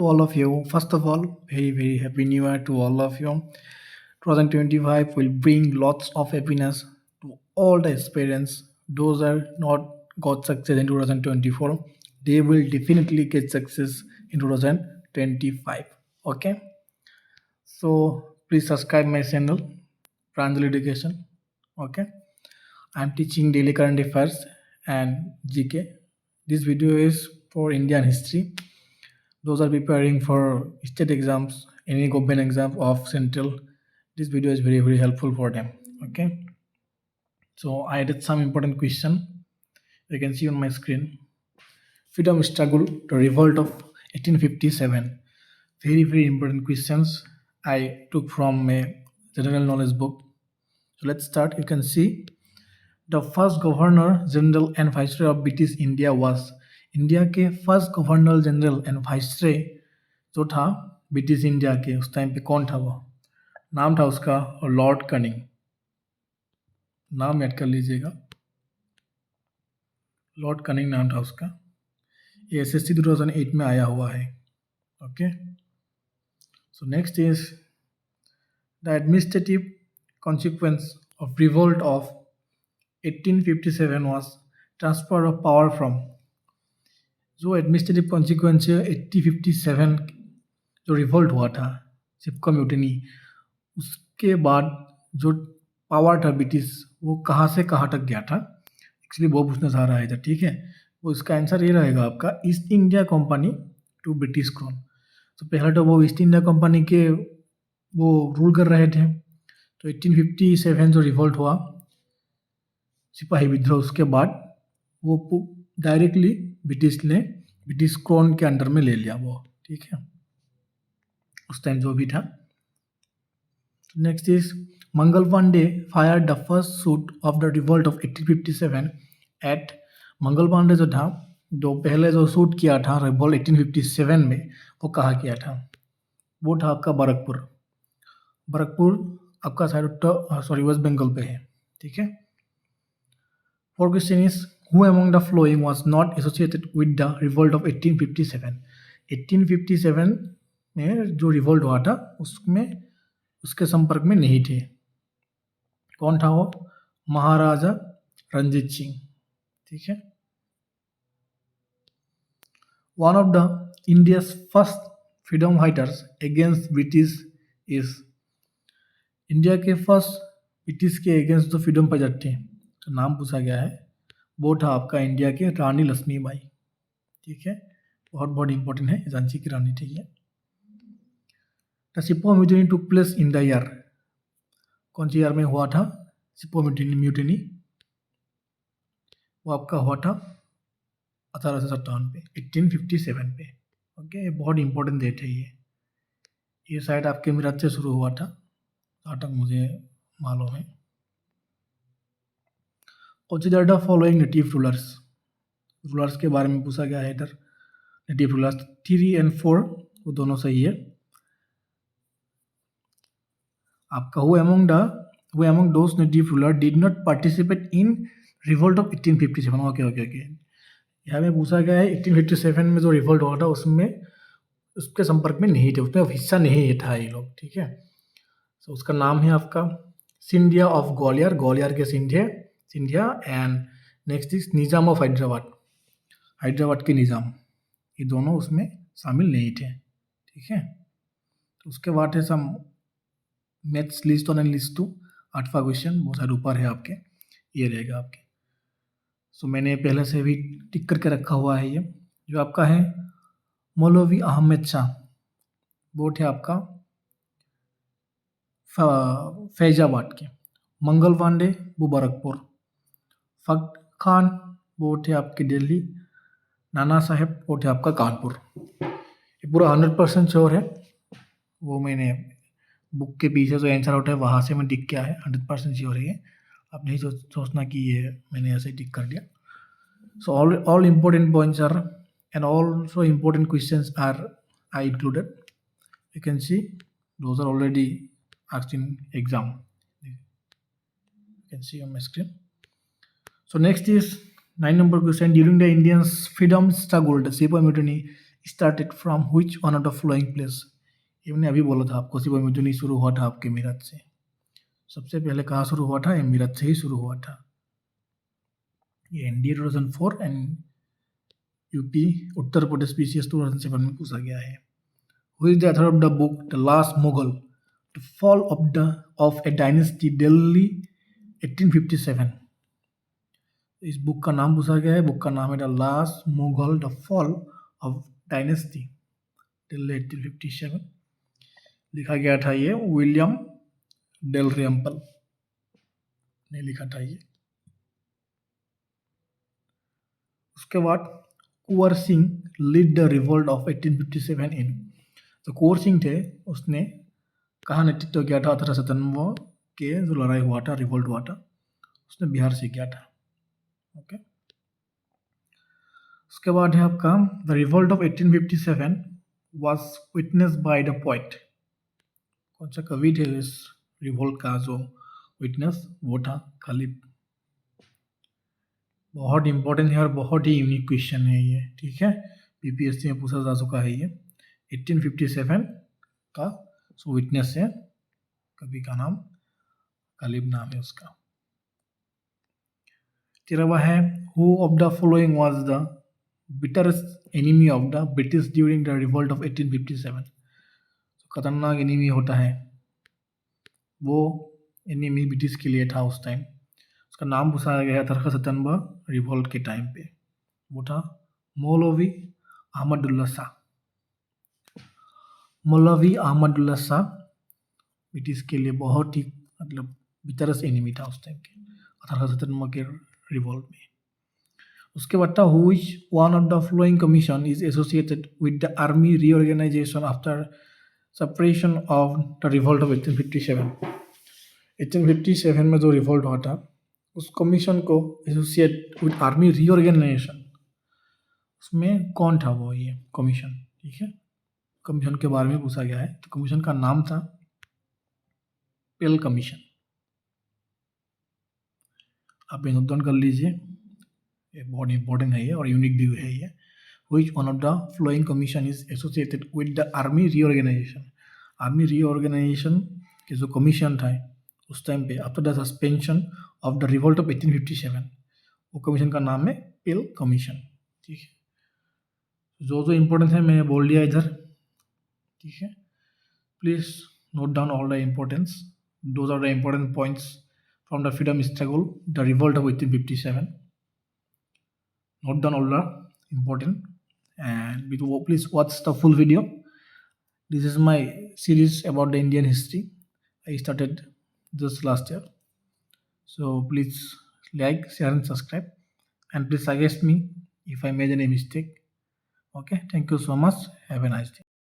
all of you. First of all, very happy new year to all of you. 2025 will bring lots of happiness to all the aspirants. Those are not got success in 2024, they will definitely get success in 2025. Okay, so please subscribe my channel, Pranjali Education. Okay, I'm teaching daily current affairs and GK. This video is for Indian history. Those are preparing for state exams, any government exam of central. This video is very helpful for them. Okay, so I did some important question. You can see on my screen. Freedom struggle, the revolt of 1857. Very important questions I took from a general knowledge book. So let's start. You can see the first governor general and viceroy of British India was India के first governor general and viceroy जो था British India के उस time पे कौन था वो नाम था उसका लॉर्ड कनिंग नाम याद कर लीजिएगा लॉर्ड कनिंग नाम था उसका ये एसएससी 2008 में आया हुआ है okay so next is the administrative consequence of revolt of 1857 was transfer of power from जो एडमिनिस्ट्रेटिव कॉन्सिक्वेंस है 1857 जो रिवोल्ट हुआ था सिपको म्यूटिनी उसके बाद जो पावर था ब्रिटिश वो कहाँ से कहाँ तक गया था एक्चुअली वो पूछना चाह रहा है इधर ठीक है वो इसका आंसर ये रहेगा आपका East India Company to British crown तो पहले तो वो ईस्ट इंडिया कंपनी के वो रूल कर रहे थे तो 1857 जो रिवोल्ट हुआ सिपाही विद्रोह उसके बाद वो डायरेक्टली ब्रिटिश ने ब्रिटिश क्राउन के अंडर में ले लिया वो ठीक है उस टाइम जो भी था next is Mangal Pandey fire the first shoot of the revolt of 1857 at Mangal Pandey जो था जो पहले जो शूट किया था रिवोल्ट 1857 में वो कहाँ किया था वो था आपका बरकपुर आपका साइड उत्तर सॉरी वेस्ट बंगाल पे है ठीक है four question is Who among the following was not associated with the revolt of 1857? 1857 में जो रिवोल्ट हुआ था उसमें उसके संपर्क में नहीं थे कौन था वो महाराजा रंजीत सिंह ठीक है one of the India's first freedom fighters against British is India के फर्स्ट ब्रिटिश के अगेंस्ट जो फ्रीडम फाइटर थे तो नाम पूछा गया है वो था आपका इंडिया के रानी लक्ष्मीबाई ठीक है बहुत इंपॉर्टेंट है झांसी की रानी ठीक है the sepoy mutiny took place in the year कौन सी ईयर में हुआ था सिपो म्यूटिनी वो आपका हुआ था 1857 पे 1857 पे ओके बहुत इंपॉर्टेंट डेट है ये शायद आपके मिराज से शुरू हुआ था जहाँ तक मुझे मालूम है Consider the following native rulers के बारे में पूछा गया है इधर नेटिव रूलर्स 3 और 4 वो दोनों सही है आपका who among those native rulers did not participate in revolt of 1857 okay यहाँ में पूछा गया है 1857 में जो रिवोल्ट हुआ था उसमें उसके संपर्क में नहीं थे उसमें हिस्सा नहीं था ये लोग ठीक है तो उसका नाम है आपका सिंधिया ऑफ ग्वालियर के Scindia and next is Nizam of Hyderabad के निज़ाम ये दोनों उसमें शामिल नहीं थे ठीक है तो उसके बाद है some maths list one and list 2 8वां क्वेश्चन बहुत सारे ऊपर है आपके ये रहेगा आपके सो मैंने पहले से भी टिक करके रखा हुआ है ये जो आपका है मौलवी अहमद शाह वो थे आपका फैजाबाद के मंगल पांडे वो बरकपुर फख्र खान वो थे आपके दिल्ली नाना साहेब वो थे आपका कानपुर ये पूरा 100% श्योर है वो मैंने बुक के पीछे जो आंसर आउट है वहाँ से मैं टिक किया है 100% श्योर है ये आप नहीं सोचना कि ये मैंने ऐसे टिक कर दिया so all important points are and also important questions are I included you can see those are already asked in exam you can see on my screen so next is 9 number question during the Indian freedom struggle the Sepoy mutiny started from which one of the following place? ये मैंने अभी बोला था आपको, सिर्फ नहीं शुरू हुआ था आपके मीरत से। सबसे पहले कहाँ शुरू हुआ था? मीरत से ही शुरू हुआ था। ये NDA 2004 and UP Uttar Pradesh PCS 2007 में पूछा गया है। Who is the author of the book The Last Mughal, The Fall of a Dynasty, Delhi 1857? इस बुक का नाम पूछा गया है। बुक का नाम है the last Mughal the fall of dynasty, Delhi 1857। लिखा गया था ये विलियम डेलरिम्पल ने लिखा था ये। उसके बाद Kunwar Singh lead the revolt of 1857 in. तो कुंवर सिंह थे, उसने कहाँ नेतृत्व किया था? 1897 के जो लड़ाई हुआ था, रिवोल्ट हुआ था, उसने बिहार से किया था। ओके। उसके बाद है आपका the revolt of 1857 was witnessed by the poet. कौन सा कवि थे इस रिवोल्ट का जो विटनेस? वो था खालिद। बहुत इंपॉर्टेंट है और बहुत ही यूनिक क्वेश्चन है ये, ठीक है। पीपीएससी में पूछा जा चुका है ये। 1857 का जो विटनेस है, कवि का नाम खालिद नाम है उसका। 13वां है who of the following was the bitterest enemy of the British during the revolt of 1857? खतरनाक एनिमी होता है, वो एनिमी ब्रिटिश के लिए था उस टाइम। उसका नाम पूछा गया था 1897 रिवोल्ट के टाइम पे। वो था मौलवी अहमदुल्ला शाह। मौलवी अहमदुल्ला शाह ब्रिटिश के लिए बहुत ही मतलब बिटरेस्ट एनिमी था उस टाइम के 1897 के रिवोल्ट में। उसके बाद था which one of the following commission is associated with the army reorganization after separation of the revolt of 1857? 1857 में जो रिवोल्ट हुआ था, उस कमीशन को एसोसिएट विद आर्मी रीऑर्गेनाइजेशन, उसमें कौन था वो ये कमीशन? ठीक है, कमीशन के बारे में पूछा गया है। तो कमीशन का नाम था पेल कमीशन। आप नोट डाउन कर लीजिए, ये बहुत इंपॉर्टेंट है ये और यूनिक भी है ये। Which one of the following commission is associated with the army reorganization? Army reorganization के जो कमीशन था उस टाइम पे after the suspension of the revolt of 1857, वो कमीशन का नाम है पेल कमीशन। ठीक है, जो इम्पोर्टेंट है मैंने बोल दिया इधर। ठीक है, please note down all the importance. Those are the important points from the freedom struggle, the revolt of 1857। Note down all the important, and please watch the full video. This is my series about the Indian history. I started just last year, so please like, share and subscribe, and please suggest me if I made any mistake. Okay, thank you so much. Have a nice day.